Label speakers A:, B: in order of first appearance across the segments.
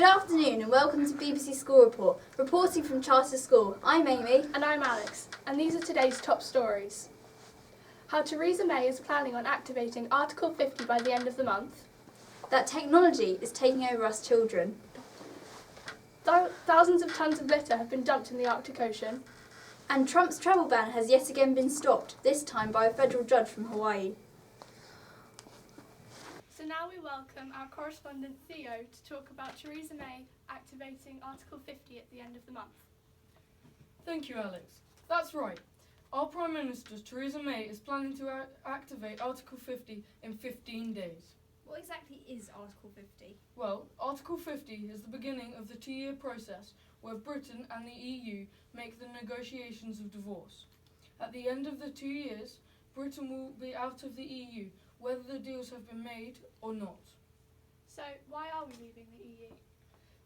A: Good afternoon and welcome to BBC School Report. Reporting from Charter School, I'm Amy.
B: And I'm Alex, and these are today's top stories. How Theresa May is planning on activating Article 50 by the end of the month.
A: That technology is taking over us children.
B: Thousands of tons of litter have been dumped in the Arctic Ocean.
A: And Trump's travel ban has yet again been stopped, this time by a federal judge from Hawaii.
B: So now we welcome our correspondent Theo to talk about Theresa May activating Article 50 at the end of the month.
C: Thank you, Alex. That's right. Our Prime Minister, Theresa May, is planning to activate Article 50 in 15 days.
A: What exactly is Article 50?
C: Well, Article 50 is the beginning of the two-year process where Britain and the EU make the negotiations of divorce. At the end of the 2 years, Britain will be out of the EU, whether the deals have been made or not.
B: So why are we leaving the EU?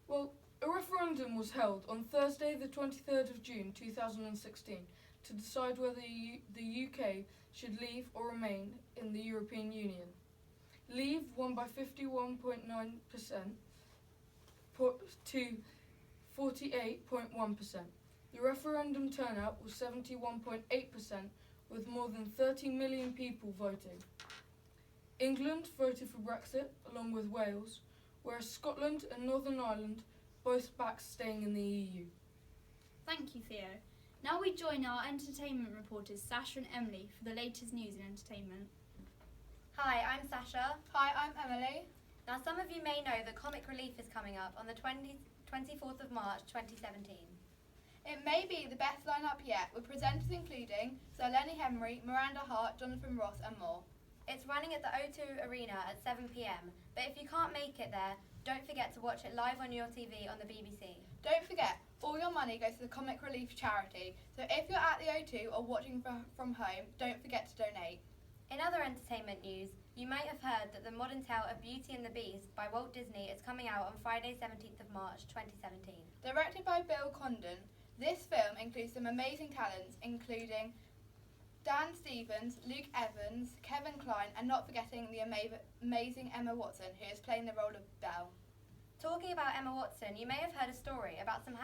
C: Well, a referendum was held on Thursday the 23rd of June 2016 to decide whether the UK should leave or remain in the European Union. Leave won by 51.9% to 48.1%. The referendum turnout was 71.8%, with more than 30 million people voting. England voted for Brexit, along with Wales, whereas Scotland and Northern Ireland both backed staying in the EU.
A: Thank you, Theo. Now we join our entertainment reporters Sasha and Emily for the latest news in entertainment.
D: Hi, I'm Sasha.
B: Hi, I'm Emily.
D: Now, some of you may know that Comic Relief is coming up on the 24th of March 2017.
B: It may be the best lineup yet, with presenters including Sir Lenny Henry, Miranda Hart, Jonathan Ross and more.
D: It's running at the O2 Arena at 7 p.m, but if you can't make it there, don't forget to watch it live on your TV on the BBC.
B: Don't forget, all your money goes to the Comic Relief charity, so if you're at the O2 or watching from home, don't forget to donate.
D: In other entertainment news, you might have heard that the modern tale of Beauty and the Beast by Walt Disney is coming out on Friday 17th of March 2017.
B: Directed by Bill Condon, this film includes some amazing talents, including Dan Stevens, Luke Evans, Kevin Kline, and not forgetting the amazing Emma Watson, who is playing the role of Belle.
D: Talking about Emma Watson, you may have heard a story about some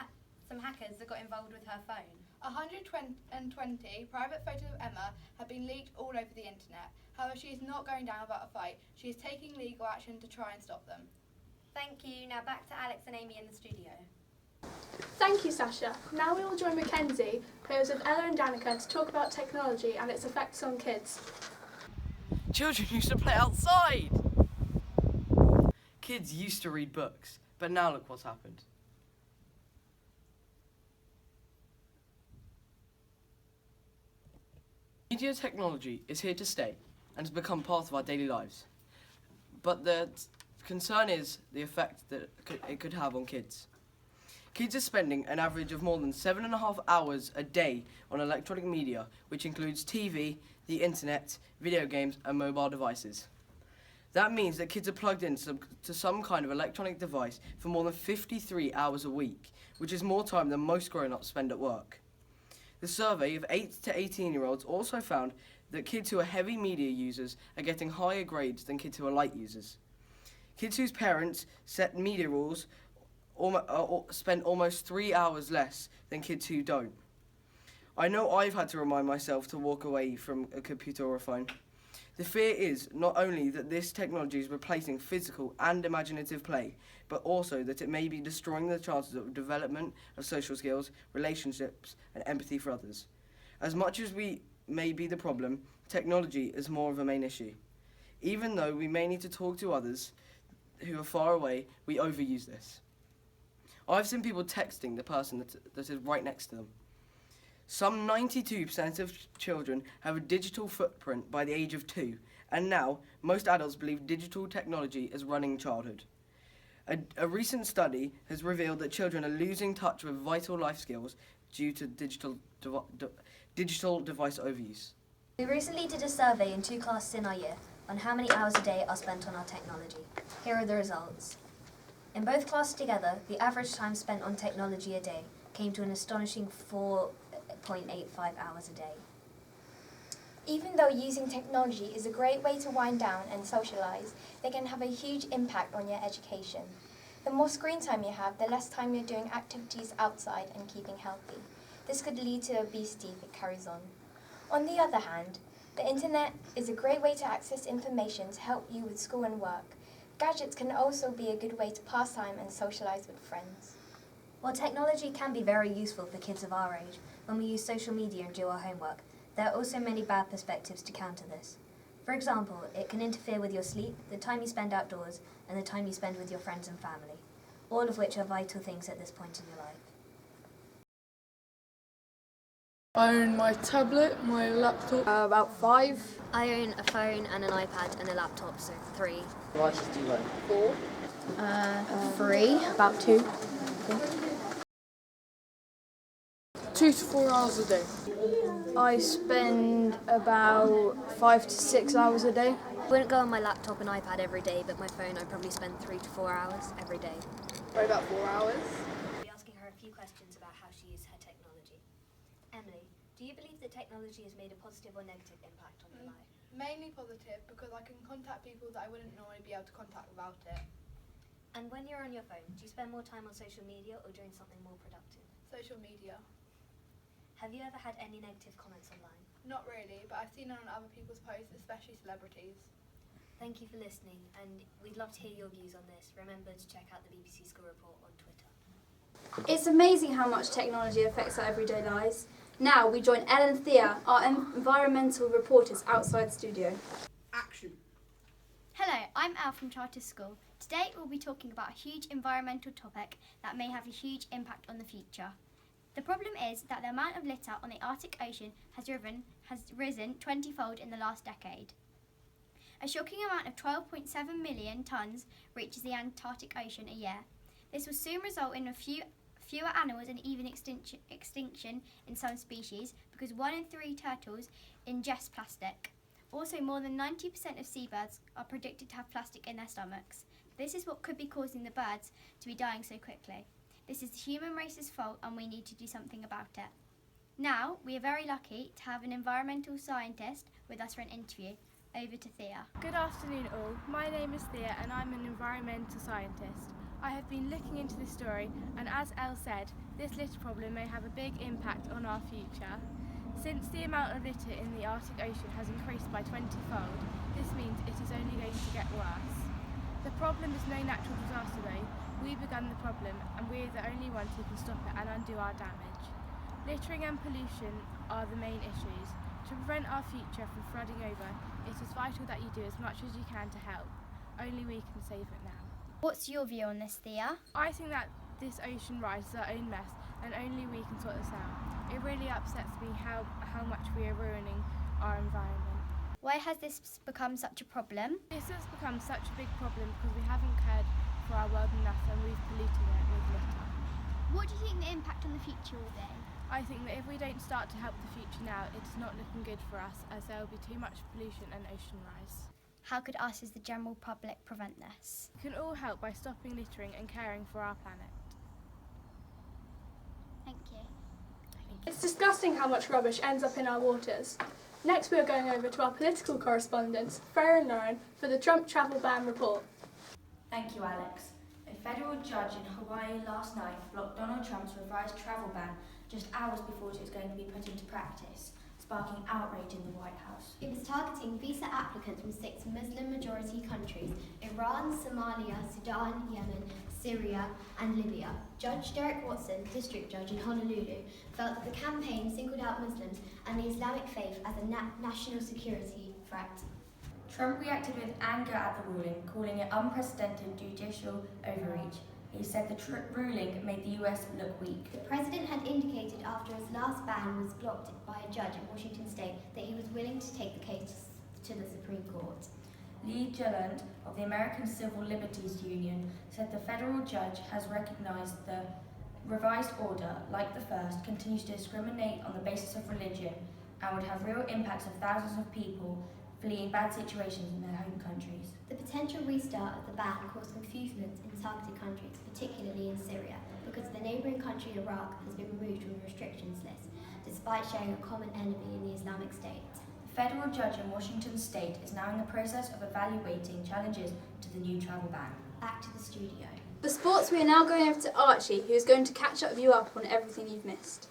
D: hackers that got involved with her phone.
B: 120 private photos of Emma have been leaked all over the internet. However, she is not going down without a fight. She is taking legal action to try and stop them.
D: Thank you. Now back to Alex and Amy in the studio.
B: Thank you, Sasha. Now we will join Mackenzie, players of Ella and Danica, to talk about technology and its effects on kids.
E: Children used to play outside! Kids used to read books, but now look what's happened. Media technology is here to stay and has become part of our daily lives. But the concern is the effect that it could have on kids. Kids are spending an average of more than 7.5 hours a day on electronic media, which includes TV, the internet, video games and mobile devices. That means that kids are plugged in to some kind of electronic device for more than 53 hours a week, which is more time than most grown-ups spend at work. The survey of 8 to 18-year-olds also found that kids who are heavy media users are getting higher grades than kids who are light users. Kids whose parents set media rules spend almost 3 hours less than kids who don't. I know I've had to remind myself to walk away from a computer or a phone. The fear is not only that this technology is replacing physical and imaginative play, but also that it may be destroying the chances of development of social skills, relationships, and empathy for others. As much as we may be the problem, technology is more of a main issue. Even though we may need to talk to others who are far away, we overuse this. I've seen people texting the person that is right next to them. Some 92% of children have a digital footprint by the age of 2, and now most adults believe digital technology is running childhood. A recent study has revealed that children are losing touch with vital life skills due to digital device overuse.
F: We recently did a survey in 2 classes in our year on how many hours a day are spent on our technology. Here are the results. In both classes together, the average time spent on technology a day came to an astonishing 4.85 hours a day.
G: Even though using technology is a great way to wind down and socialise, they can have a huge impact on your education. The more screen time you have, the less time you're doing activities outside and keeping healthy. This could lead to obesity if it carries on. On the other hand, the internet is a great way to access information to help you with school and work. Gadgets can also be a good way to pass time and socialise with friends.
F: While technology can be very useful for kids of our age when we use social media and do our homework, there are also many bad perspectives to counter this. For example, it can interfere with your sleep, the time you spend outdoors, and the time you spend with your friends and family, all of which are vital things at this point in your life.
C: I own my tablet, my laptop.
H: About 5.
F: I own a phone and an iPad and a laptop, so 3.
E: Devices do you own?
H: 4. 3. About 2.
C: 2 to 4 hours a day.
H: I spend about 5 to 6 hours a day.
F: I wouldn't go on my laptop and iPad every day, but my phone I probably spend 3 to 4 hours every day.
B: Probably about 4 hours.
F: I'll be asking her a few questions about how she uses her technology. Emily, do you believe that technology has made a positive or negative impact on your life?
B: Mainly positive because I can contact people that I wouldn't normally be able to contact without it.
F: And when you're on your phone, do you spend more time on social media or doing something more productive?
B: Social media.
F: Have you ever had any negative comments online?
B: Not really, but I've seen it on other people's posts, especially celebrities.
F: Thank you for listening, and we'd love to hear your views on this. Remember to check out the BBC School Report on Twitter.
I: It's amazing how much technology affects our everyday lives. Now we join Ellen and Thea, our environmental reporters outside the studio.
A: Action. Hello, I'm Al from Charter School. Today we'll be talking about a huge environmental topic that may have a huge impact on the future. The problem is that the amount of litter on the Arctic Ocean has risen 20-fold in the last decade. A shocking amount of 12.7 million tonnes reaches the Antarctic Ocean a year. This will soon result in fewer animals and even extinction in some species because 1 in 3 turtles ingest plastic. Also, more than 90% of seabirds are predicted to have plastic in their stomachs. This is what could be causing the birds to be dying so quickly. This is the human race's fault and we need to do something about it. Now, we are very lucky to have an environmental scientist with us for an interview. Over to Thea.
J: Good afternoon all. My name is Thea and I'm an environmental scientist. I have been looking into this story and as Elle said, this litter problem may have a big impact on our future. Since the amount of litter in the Arctic Ocean has increased by 20-fold, this means it is only going to get worse. The problem is no natural disaster though. We began the problem and we are the only ones who can stop it and undo our damage. Littering and pollution are the main issues. To prevent our future from flooding over, it is vital that you do as much as you can to help. Only we can save it now.
A: What's your view on this, Thea?
J: I think that this ocean rise is our own mess and only we can sort this out. It really upsets me how much we are ruining our environment.
A: Why has this become such a problem?
J: This has become such a big problem because we haven't cared for our world enough and we've polluted it with litter.
A: What do you think the impact on the future will be?
J: I think that if we don't start to help the future now, it is not looking good for us as there will be too much pollution and ocean rise.
A: How could us as the general public prevent this?
J: We can all help by stopping littering and caring for our planet.
A: Thank you.
I: It's disgusting how much rubbish ends up in our waters. Next we are going over to our political correspondents, Freya and Lauren, for the Trump travel ban report.
K: Thank you, Alex. A federal judge in Hawaii last night blocked Donald Trump's revised travel ban just hours before it was going to be put into practice, sparking outrage in the White House.
L: It was targeting visa applicants from 6 Muslim-majority countries: Iran, Somalia, Sudan, Yemen, Syria and Libya. Judge Derek Watson, district judge in Honolulu, felt that the campaign singled out Muslims and the Islamic faith as a national security threat.
K: Trump reacted with anger at the ruling, calling it unprecedented judicial overreach. He said the ruling made the US look weak.
L: The president had indicated after his last ban was blocked by a judge in Washington state that he was willing to take the case to the Supreme Court.
K: Lee Gilland of the American Civil Liberties Union said the federal judge has recognized the revised order, like the first, continues to discriminate on the basis of religion and would have real impacts of thousands of people fleeing bad situations in their home countries.
L: The potential restart of the ban caused confusion in targeted countries, particularly in Syria, because the neighbouring country Iraq has been removed from the restrictions list, despite sharing a common enemy in the Islamic State.
K: The federal judge in Washington state is now in the process of evaluating challenges to the new travel ban.
L: Back to the studio.
I: For sports, we are now going over to Archie, who is going to catch you up on everything you've missed.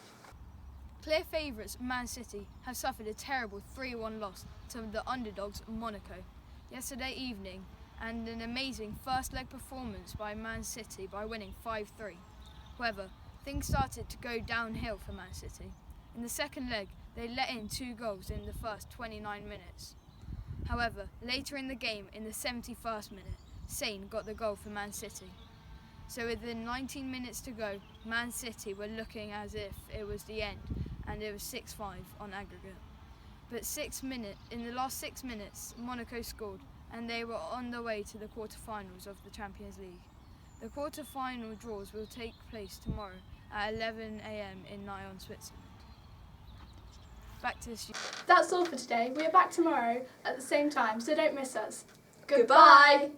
J: Clear favourites Man City have suffered a terrible 3-1 loss to the underdogs Monaco yesterday evening, and an amazing first leg performance by Man City by winning 5-3. However, things started to go downhill for Man City. In the second leg, they let in 2 goals in the first 29 minutes. However, later in the game, in the 71st minute, Sane got the goal for Man City. So within 19 minutes to go, Man City were looking as if it was the end, and it was 6-5 on aggregate. But in the last 6 minutes, Monaco scored, and they were on their way to the quarter-finals of the Champions League. The quarter-final draws will take place tomorrow at 11 a.m. in Nyon, Switzerland. Back to the studio.
I: That's all for today. We are back tomorrow at the same time, so don't miss us. Goodbye!